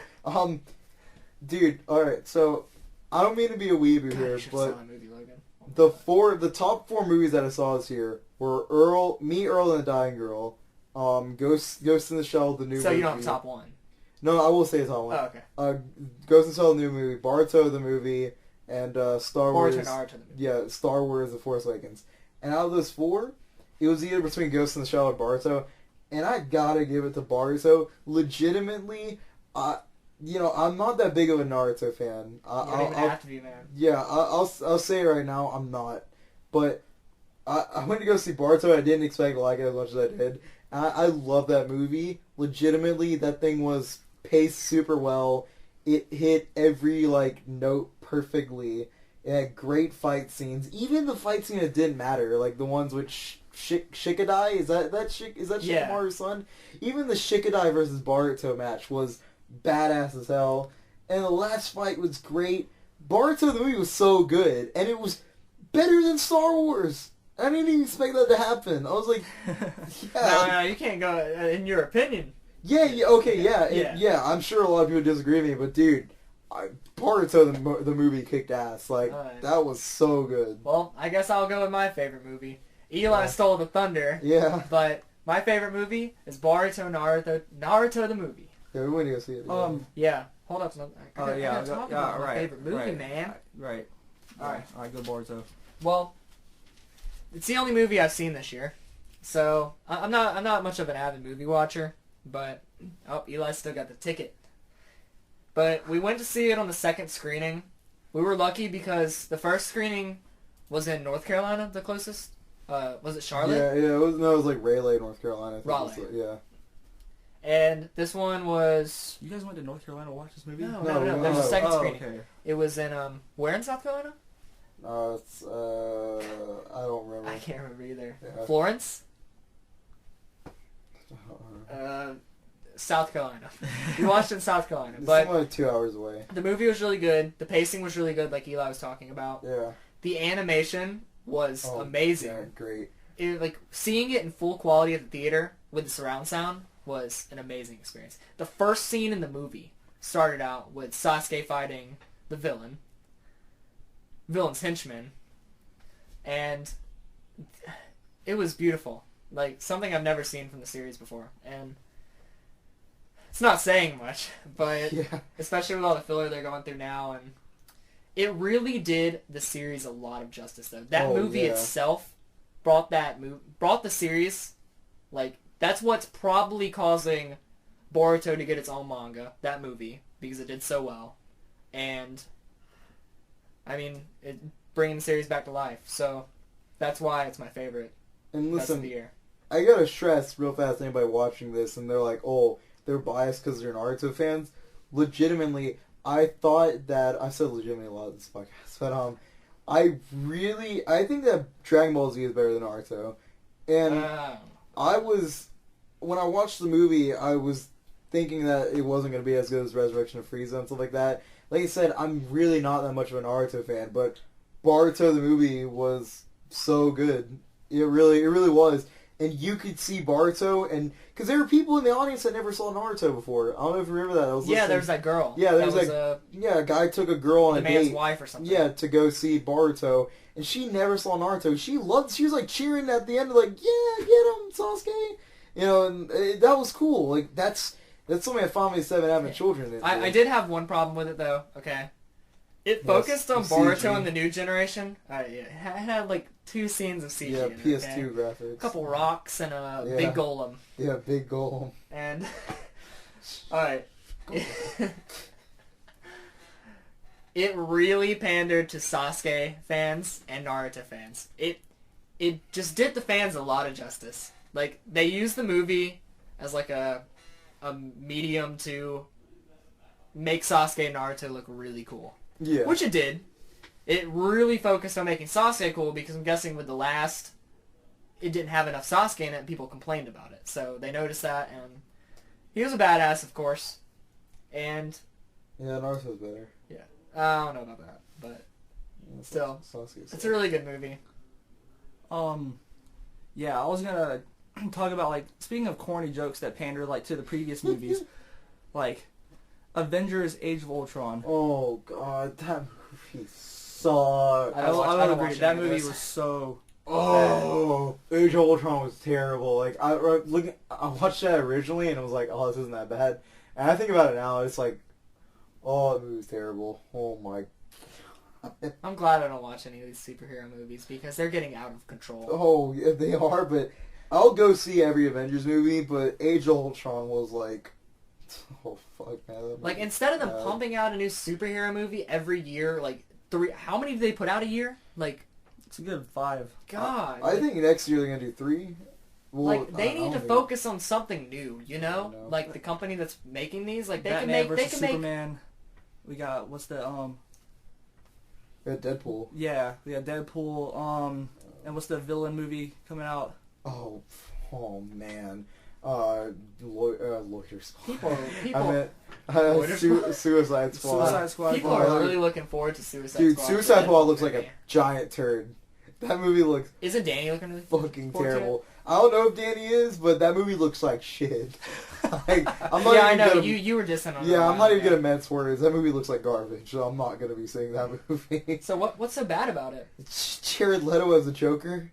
Dude, alright, so I don't mean to be a weeaboo here, but the top 4 movies that I saw this year were Earl and the Dying Girl, Ghost in the Shell, the new movie. So you don't have top 1. No, I will say it's top 1. Oh, okay. Ghost in the Shell, the new movie, Baruto the movie, and Star Wars. Naruto the movie. Yeah, Star Wars: The Force Awakens. And out of those 4, it was either between Ghost in the Shell or Baruto, and I gotta give it to Baruto. Legitimately, I'm not that big of a Naruto fan. You don't even have to be, man. Yeah, I'll say it right now, I'm not. But I went to go see Baruto. I didn't expect to like it as much as I did. I love that movie. Legitimately, that thing was paced super well. It hit every note perfectly. It had great fight scenes. Even the fight scene that didn't matter, the ones with Shikadai. Is that Shikamaru's son? Even the Shikadai versus Baruto match was badass as hell. And the last fight was great. Baruto the movie was so good, and it was better than Star Wars. I didn't even expect that to happen. I was like, yeah. No, you can't go in your opinion. Yeah, okay, yeah. I'm sure a lot of people disagree with me, but dude, Baruto the movie kicked ass. That was so good. Well, I guess I'll go with my favorite movie. Eli stole the thunder. Yeah. But my favorite movie is Naruto the movie. Yeah, we went to go see it. Yeah. Hold up. My favorite movie, right. man. Right. Alright, go Boruto. Well, it's the only movie I've seen this year, so I'm not much of an avid movie watcher. But Eli still got the ticket. But we went to see it on the second screening. We were lucky because the first screening was in North Carolina, the closest. Was it Charlotte? Yeah, it was like Raleigh, North Carolina. I think Raleigh. Yeah. And this one was... You guys went to North Carolina to watch this movie? No. No, There's a second Oh, screening. okay. It was in, where in South Carolina? It's, I don't remember. I can't remember either. Yeah. Florence? I don't remember. South Carolina. We watched it in South Carolina. It's But like 2 hours away. the movie was really good. The pacing was really good, like Eli was talking about. Yeah. The animation was amazing. Yeah, great. Like seeing it in full quality at the theater with the surround sound was an amazing experience. The first scene in the movie started out with Sasuke fighting the villain's henchman, and it was beautiful. Like something I've never seen from the series before, and it's not saying much, but Yeah. especially with all the filler they're going through now, and it really did the series a lot of justice. Though that movie yeah. itself brought the series, like that's what's probably causing Boruto to get its own manga. That movie, because it did so well, and I mean, it bringing the series back to life. So that's why it's my favorite. And Best of listen, the year. I gotta stress real fast, anybody watching this, and they're like, oh, they're biased because they're Naruto fans. Legitimately, I thought that, I said legitimately a lot of this podcast, but I think that Dragon Ball Z is better than Naruto. And when I watched the movie, I was thinking that it wasn't going to be as good as Resurrection of Frieza and stuff like that. Like I said, I'm really not that much of a Naruto fan, but Boruto the movie was so good. It really was. And you could see Boruto, and because there were people in the audience that never saw Naruto before. I don't know if you remember that. There was that girl. Yeah, there was a guy took a girl on the a man's date. wife or something. Yeah, to go see Boruto, and she never saw Naruto. She was like cheering at the end, like, yeah, get him, Sasuke. You know, and that was cool. Like that's something I found myself having children. I did have one problem with it though. Okay, it focused on Boruto and the new generation. It had like 2 scenes of CG. Yeah, in it, PS2 graphics. A couple rocks and a big golem. Yeah, big golem. And alright. It really pandered to Sasuke fans and Naruto fans. It just did the fans a lot of justice. Like, they used the movie as like a medium to make Sasuke and Naruto look really cool. Yeah. Which it did. It really focused on making Sasuke cool because I'm guessing with the last, it didn't have enough Sasuke in it and people complained about it. So they noticed that, and he was a badass, of course. And yeah, Naruto's better. yeah, I don't know about that, but still, it's a really good movie. Yeah, I was gonna talk about, like, speaking of corny jokes that pander, like, to the previous movies, like Avengers: Age of Ultron. Oh god, that movie sucked. I would agree. watch That any of movie those. was so Oh, Age of Ultron was terrible. Like I watched that originally and it was like, oh, this isn't that bad. And I think about it now, it's like, oh, that movie was terrible. Oh my. I'm glad I don't watch any of these superhero movies because they're getting out of control. Oh, yeah, they are. But I'll go see every Avengers movie. But Age of Ultron was like, oh fuck, man. That Like, movie instead of them was bad. pumping out a new superhero movie every year, like, 3... How many do they put out a year? Like, it's a good 5. God. I think next year they're gonna do 3. Well, Like, they I need don't to think- focus on something new, you know? I know. Like, the company that's making these, like, they Batman can make... versus They can make... Superman. We got, what's the, Yeah, Deadpool. yeah, we got Deadpool, and what's the villain movie coming out? Oh man. Lawyer Squad. People, I meant Lawyer Suicide Squad. Suicide Squad. people are really looking forward to Suicide Dude, Squad. Suicide Squad looks like a giant turd. That movie looks Isn't Danny looking really fucking forward to it? terrible. I don't know if Danny is, but that movie looks like shit. Like, I'm not Yeah, I even know. gonna- You were dissing on it. Yeah, a I'm while not even ago. gonna mince words. That movie looks like garbage, so I'm not gonna be seeing that movie. So what's so bad about it? Jared Leto as the Joker.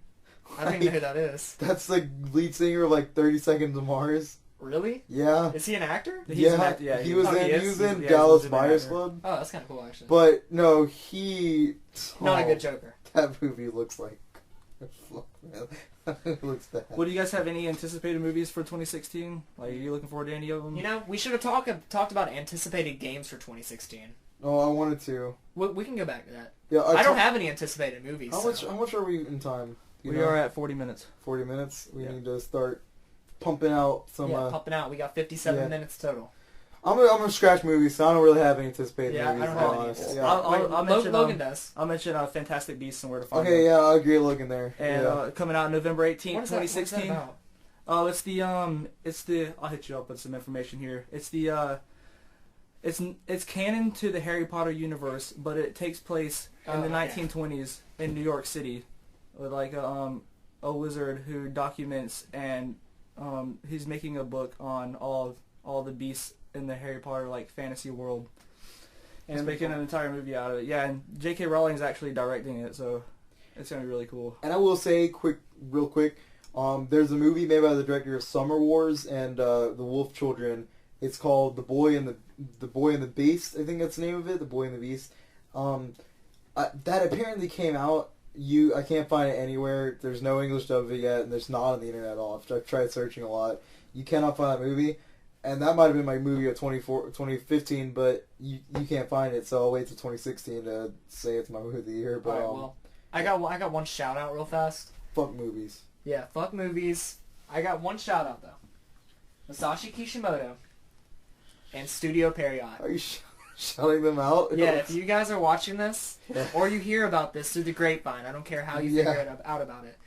I don't even know who that is. That's the lead singer of like 30 Seconds to Mars. Really? Yeah. Is he an actor? He's an actor, yeah, he was oh, in he he is. was in Yeah, Dallas he's a Buyers actor. Club. Oh, that's kind of cool, actually. But no, he Not a good Joker. That movie looks like fuck, man. It looks bad. Well, do you guys have any anticipated movies for 2016? Like, are you looking forward to any of them? You know, we should have talked about anticipated games for 2016. Oh, I wanted to. We can go back to that. Yeah, I don't have any anticipated movies. How much are we in time? We are at 40 minutes. 40 minutes. We Yeah. need to start pumping out some. Pumping out. We got 57 minutes total. I'm gonna scratch movies, so I don't really have any anticipated Yeah, movies. I don't to be have any. honest. Wait, Yeah. I'll mention, Logan does. I'll mention Fantastic Beasts and Where to Find Okay, Them. yeah, I agree. Logan there. And yeah. coming out November 18th, What is that 2016. about? Oh, it's the I'll hit you up with some information here. It's the it's canon to the Harry Potter universe, but it takes place in the 1920s in New York City, with like a wizard who documents, and he's making a book on all the beasts in the Harry Potter like fantasy world. And he's making an entire movie out of it. Yeah, and J.K. Rowling's actually directing it, so it's gonna be really cool. And I will say, real quick, there's a movie made by the director of Summer Wars and The Wolf Children. It's called The Boy and the Beast. I think that's the name of it. The Boy and the Beast. That apparently came out. I can't find it anywhere. There's no English dub of it yet, and there's not on the internet at all. I've tried searching a lot. You cannot find that movie. And that might have been my movie of 2015, but you can't find it, so I'll wait till 2016 to say it's my movie of the year. But Alright, well, I got one shout out real fast. fuck movies. Yeah, fuck movies. I got one shout out though. Masashi Kishimoto and Studio Period. Are you shouting them out? Yeah, if you guys are watching this, Yeah. or you hear about this through the grapevine, I don't care how you figure out about it.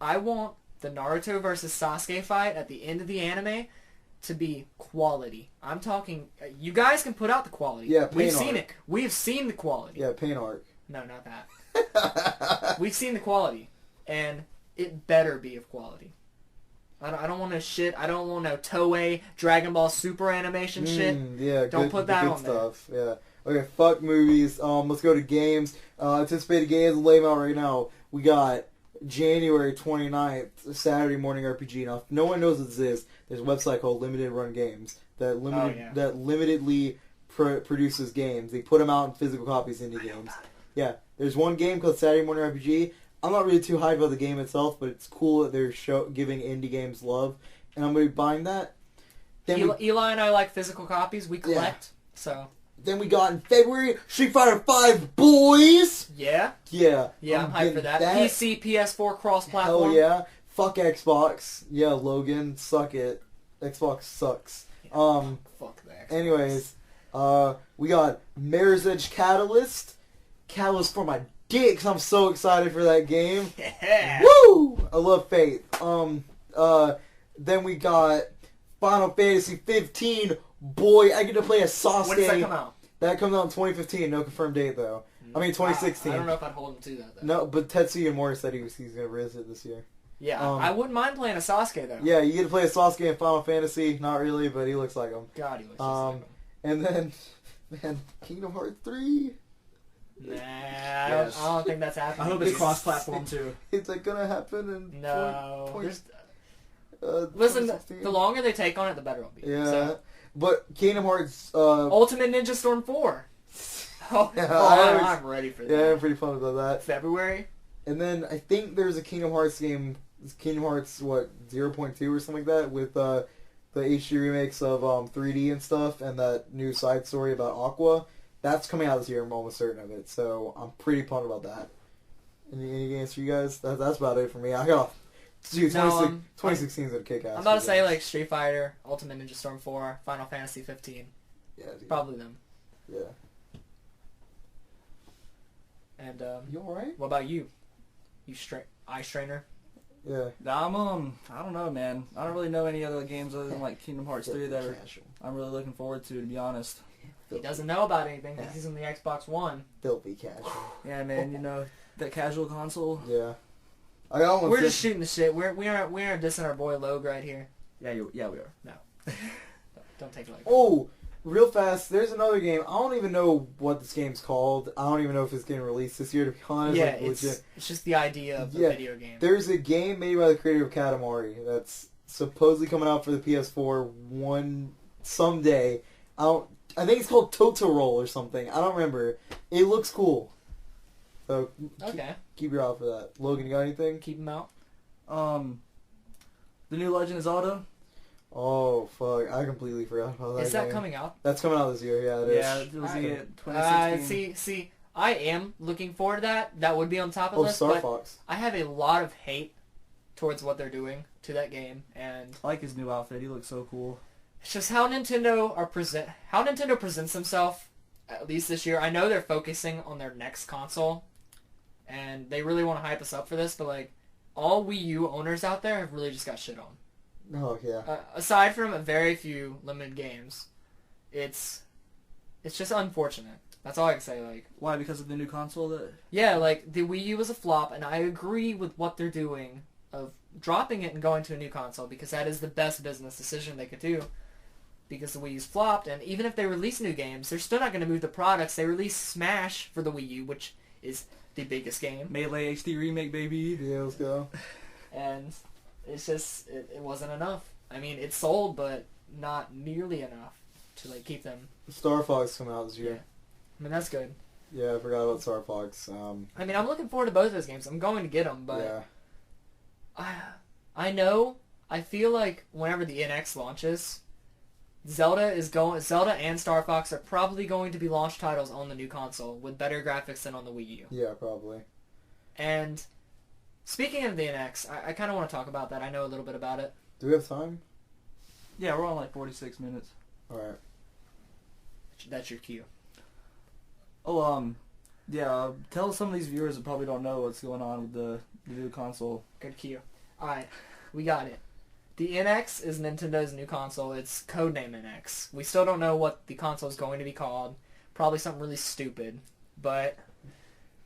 I want the Naruto versus Sasuke fight at the end of the anime to be quality. I'm talking. You guys can put out the quality. Yeah, we've paint seen art. it. We've seen the quality. Yeah, paint art. No, not that. We've seen the quality, and it better be of quality. I don't want no shit. I don't want no Toei Dragon Ball Super animation shit. Yeah, Don't put that good on there. stuff. Yeah. Okay, fuck movies. Let's go to games. Anticipated games, lay them out right now. We got January 29th, Saturday Morning RPG. Now, if no one knows what this is, there's a website called Limited Run Games that limitedly produces games. They put them out in physical copies, indie games. Yeah, there's one game called Saturday Morning RPG. I'm not really too hyped about the game itself, but it's cool that they're giving indie games love, and I'm going to be buying that. Then Eli and I like physical copies. We collect, so... Then we got in February, Street Fighter V, boys! Yeah? Yeah. Yeah, I'm hyped for that. PC, PS4, cross-platform. Hell yeah. Fuck Xbox. Yeah, Logan, suck it. Xbox sucks. Fuck that. Anyways, we got Mirror's Edge Catalyst. Catalyst for my dick, 'cause I'm so excited for that game. Yeah! Woo! I love Faith. Then we got Final Fantasy 15. Boy, I get to play a Sasuke. When does that come out? That comes out in 2015. No confirmed date, though. I mean, 2016. I don't know if I'd hold him to that, though. No, but Tetsuya Nomura said he's going to visit this year. Yeah, I wouldn't mind playing a Sasuke, though. Yeah, you get to play a Sasuke in Final Fantasy. Not really, but he looks like him. God, he looks just like him. And then, man, Kingdom Hearts 3. Nah, Yes. I don't think that's happening. I hope it's cross-platform too. Is it going to happen in No. 2016? The longer they take on it, the better it'll be. Yeah. So, But Kingdom Hearts... Ultimate Ninja Storm 4. Oh, Yeah, I'm ready for that. yeah, I'm pretty pumped about that. February? And then I think there's a Kingdom Hearts game, Kingdom Hearts, 0.2 or something like that, with the HD remakes of 3D and stuff, and that new side story about Aqua. That's coming out this year, I'm almost certain of it, so I'm pretty pumped about that. Any games for you guys? That's about it for me. I got... Dude, 2016 is a kick-ass. I'm about to say, like, Street Fighter, Ultimate Ninja Storm 4, Final Fantasy 15. Yeah, dude. Probably them. Yeah. And, You alright? what about you? You eye strainer? Yeah. I'm I don't know, man. I don't really know any other games other than like Kingdom Hearts 3 that I'm really looking forward to be honest. He doesn't know about anything because he's on the Xbox One. Filthy casual. Yeah, man. You know that casual console. Yeah. I got one. We're just shooting the shit. We aren't dissing our boy Log right here. Yeah, we are. No. Don't take it like that. Oh, real fast, there's another game. I don't even know what this game's called. I don't even know if it's getting released this year, to be honest. Yeah, like, legit. it's just the idea of the Yeah. video game. There's a game made by the creator of Katamari that's supposedly coming out for the PS4 someday. I think it's called Totoroll or something. I don't remember. It looks cool. So Okay. keep your eye for that. Logan, you got anything? Keep them out. The new Legend of Zelda. Oh fuck! I completely forgot about that. Is that game. coming out? That's coming out this year. Yeah, it is. Yeah, it was in 2016. See, I am looking forward to that. That would be on top of Oh, the list, Star but Fox. I have a lot of hate towards what they're doing to that game, and I like his new outfit. He looks so cool. it's just how Nintendo presents themselves, at least this year. I know they're focusing on their next console, and they really want to hype us up for this, but like all Wii U owners out there have really just got shit on. Oh yeah. Aside from a very few limited games, it's just unfortunate. That's all I can say. Like, Why? Because of the new console that... yeah, like the Wii U was a flop, and I agree with what they're doing of dropping it and going to a new console because that is the best business decision they could do. Because the Wii U's flopped, and even if they release new games, they're still not going to move the products. They released Smash for the Wii U, which is the biggest game, Melee HD remake, baby. Yeah, let's go. and it's just it wasn't enough. I mean, it sold, but not nearly enough to like keep them. Star Fox coming out this year. I mean, that's good. Yeah, I forgot about Star Fox. I mean, I'm looking forward to both those games. I'm going to get them, but yeah. I know. I feel like whenever the NX launches, Zelda and Star Fox are probably going to be launch titles on the new console with better graphics than on the Wii U. Yeah, probably. And speaking of the NX, I kind of want to talk about that. I know a little bit about it. Do we have time? Yeah, we're on like 46 minutes. All right. That's your cue. Oh, yeah, tell some of these viewers that probably don't know what's going on with the new console. Good cue. Alright, we got it. The NX is Nintendo's new console. It's codename NX. We still don't know what the console is going to be called. Probably something really stupid. But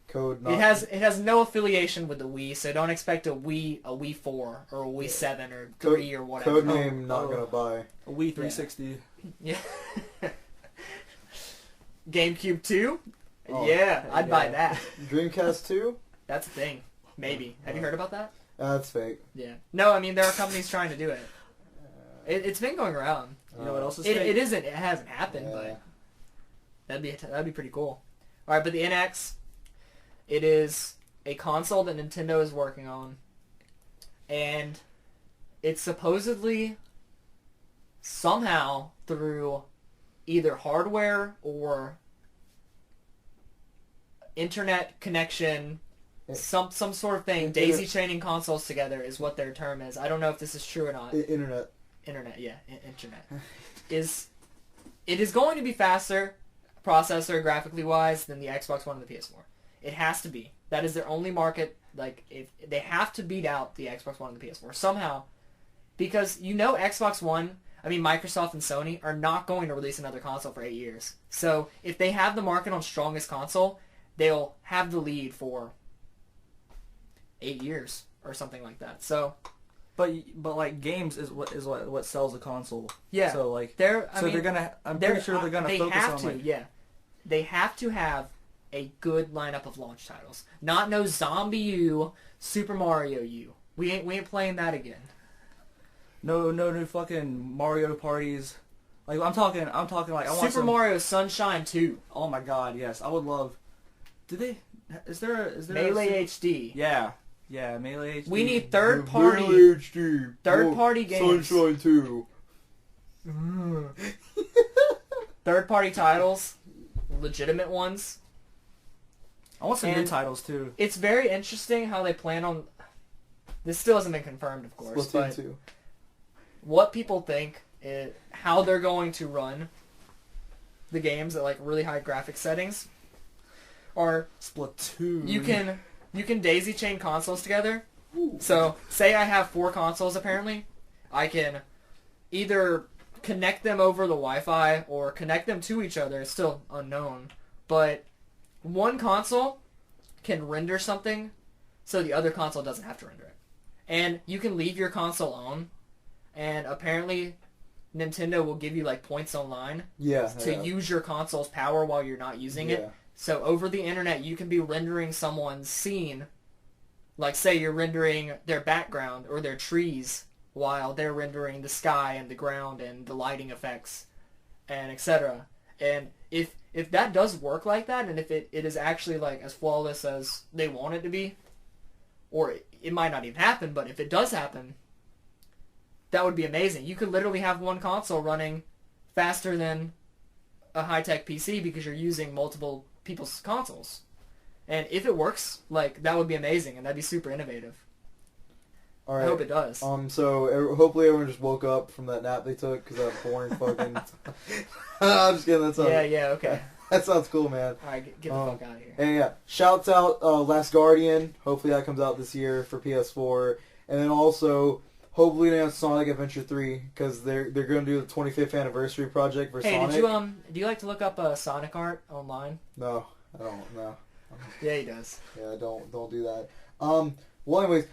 Code not. it has no affiliation with the Wii, so don't expect a Wii 4 or a Wii 7 or 3 or whatever. Codename not gonna buy. A Wii 360. Yeah. GameCube 2? Oh, yeah, I'd buy yeah. that. Dreamcast 2? That's a thing. Maybe. Have you heard about that? That's fake. Yeah. No, I mean, there are companies trying to do it. It's been going around. You know what else is It fake? it hasn't happened, Yeah. but that'd be pretty cool. Alright, but the NX, it is a console that Nintendo is working on, and it's supposedly somehow through either hardware or internet connection, some sort of thing, daisy chaining consoles together is what their term is. I don't know if this is true or not. Internet. Internet, yeah, internet. It is going to be faster, processor, graphically wise, than the Xbox One and the PS4. It has to be. That is their only market. Like, if they have to beat out the Xbox One and the PS4 somehow, because Xbox One. I mean, Microsoft and Sony are not going to release another console for 8 years. So if they have the market on strongest console, they'll have the lead for 8 years or something like that. So. But like games is what sells a console. Yeah. So like I'm pretty sure they're gonna focus on like yeah. They have to have a good lineup of launch titles. Not no Zombie U, Super Mario U. We ain't playing that again. no new fucking Mario parties. Like I'm talking like I want Super Mario Sunshine 2. Oh my god, yes. I would love. Is there Melee HD. Yeah, Melee HD. We need third party games. Sunshine 2. Third party titles, legitimate ones. I want some new And titles too. It's very interesting how they plan on. This still hasn't been confirmed, of course, Splatoon but 2. what people think how they're going to run the games at like really high graphic settings are Splatoon. you can daisy chain consoles together. So say I have 4 consoles apparently, I can either connect them over the Wi-Fi or connect them to each other. It's still unknown, but one console can render something so the other console doesn't have to render it, and you can leave your console on, and apparently Nintendo will give you like points online to use your console's power while you're not using it. So over the internet you can be rendering someone's scene, like say you're rendering their background or their trees while they're rendering the sky and the ground and the lighting effects and etc. And if that does work like that, and if it is actually like as flawless as they want it to be, or it might not even happen, but if it does happen, that would be amazing. You could literally have one console running faster than a high-tech PC because you're using multiple people's consoles. And if it works, like, that would be amazing, and that'd be super innovative. All right. I hope it does. So hopefully everyone just woke up from that nap they took because that boring fucking. I'm just kidding. That sounds. Yeah. Okay. That sounds cool, man. All right, get the fuck out of here. And yeah, shouts out Last Guardian. Hopefully that comes out this year for PS4, and then also hopefully they have Sonic Adventure 3 because they're going to do the 25th anniversary project for Sonic. Hey, do you like to look up Sonic art online? No, I don't. No. Yeah, he does. Yeah, don't do that. Well, anyways,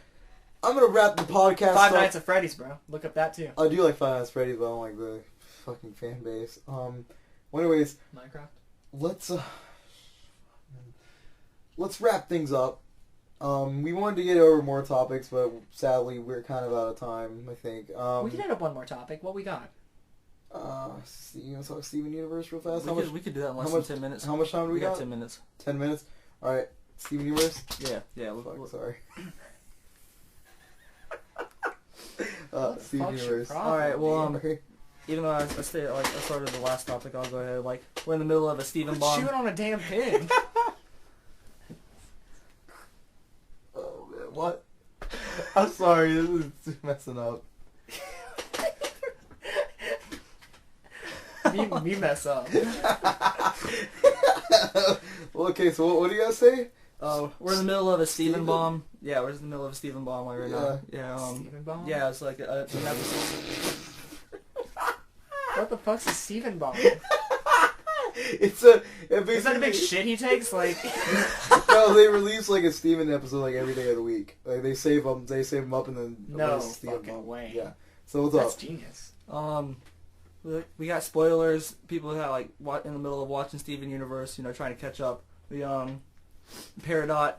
I'm gonna wrap the podcast. Five Nights at Freddy's, bro. Look up that too. I do like Five Nights at Freddy's, but I don't like the fucking fan base. Well, anyways, Minecraft. Let's wrap things up. We wanted to get over more topics, but sadly we're kind of out of time. I think. We can hit up one more topic. What we got? You want to talk Steven Universe real fast? We could do that in less than 10 minutes. How much time do we got? 10 minutes. 10 minutes. All right, Steven Universe. Yeah. Fuck, sorry. What the Steven fuck's your Universe. problem, All right. Well, dude? even though I started the last topic, I'll go ahead. Like, we're in the middle of a Steven bomb. Chewing on a damn pig. Oh man, what? I'm sorry, this is messing up. me mess up. Well, okay, so what do you guys say? We're in the middle of a Steven bomb. Yeah, we're in the middle of a Steven bomb right now. Yeah. Steven bomb? Yeah, it's like an episode. What the fuck's a Steven bomb? Is that a big shit he takes? Like, No, they release like a Steven episode like every day of the week. Like they save them up and then no release a Steven fucking bomb. way. Yeah. So what's That's up? genius. We got spoilers. People that like in the middle of watching Steven Universe, trying to catch up. Peridot,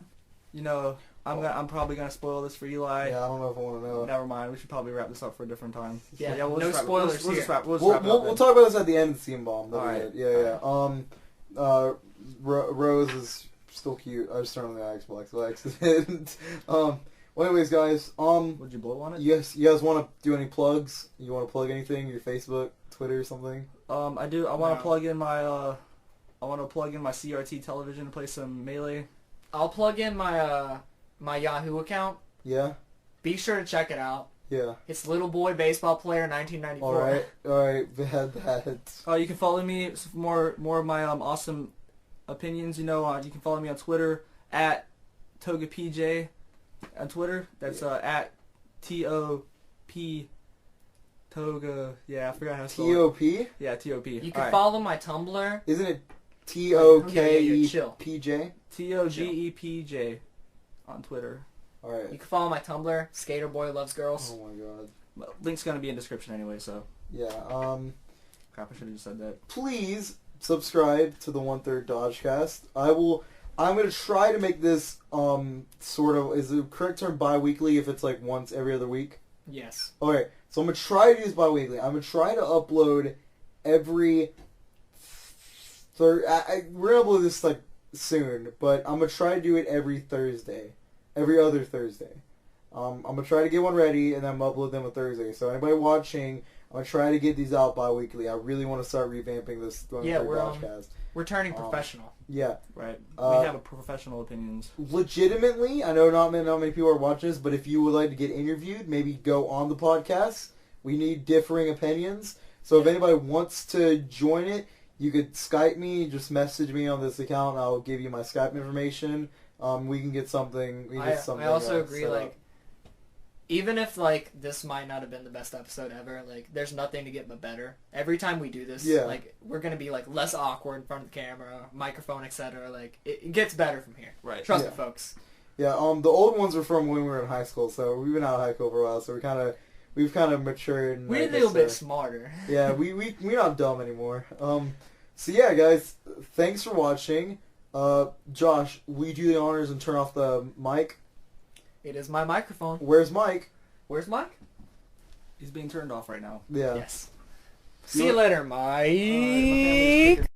I'm probably gonna spoil this for Eli. Yeah, I don't know if I want to know. Never mind. We should probably wrap this up for a different time. Yeah, we'll no just spoilers We'll here. just wrap it up We'll then. talk about this at the end of the Steven bomb. All right. Yeah. Rose is still cute. I just turned on the Xbox by accident. Well, anyways, guys. Would you blow on it? Yes. You guys want to do any plugs? You want to plug anything? Your Facebook, Twitter, or something? I do. I want to plug in my. I want to plug in my CRT television and play some Melee. I'll plug in my my Yahoo account. Yeah. Be sure to check it out. Yeah. It's Little Boy Baseball Player 1994. All right. Bad that. You can follow me for more of my awesome opinions. You can follow me on Twitter at TogaPJ on Twitter. That's at TOP Toga. Yeah, I forgot how to spell it. T-O-P? Yeah, T-O-P. You can follow my Tumblr. Isn't it T-O-K-E-P-J? Chill. T-O-G-E-P-J on Twitter. All right. You can follow my Tumblr. Skater Boy Loves Girls. Oh my god. Well, link's gonna be in description anyway. So. Yeah. Crap! I should have just said that. Please subscribe to the One Third Dodgecast. I'm gonna try to make this sort of, is the correct term bi-weekly if it's like once every other week? Yes. Okay, so I'm gonna try to do this bi-weekly. I'm gonna try to upload every we're gonna upload this like soon, but I'm gonna try to do it every other Thursday. I'm gonna try to get one ready and then I'm gonna upload them on Thursday. So anybody watching, I'm gonna try to get these out bi-weekly. I really want to start revamping this podcast. We're turning professional. Yeah. Right. We have professional opinions. Legitimately, I know not many people are watching this, but if you would like to get interviewed, maybe go on the podcast. We need differing opinions. So if anybody wants to join it, you could Skype me, just message me on this account, and I'll give you my Skype information. We can get something. I also agree, like, even if, like, this might not have been the best episode ever, like, there's nothing to get but better. Every time we do this, like, we're going to be, like, less awkward in front of the camera, microphone, etc. Like, it gets better from here. Right. Trust me, folks. Yeah, the old ones were from when we were in high school, so we've been out of high school for a while, so we've kind of matured. And we're a little bit smarter. Yeah, we're not dumb anymore. So yeah, guys, thanks for watching. Josh, will you do the honors and turn off the mic? It is my microphone. Where's Mike? Where's Mike? He's being turned off right now. Yeah. Yes. See you later, Mike. My family's cooking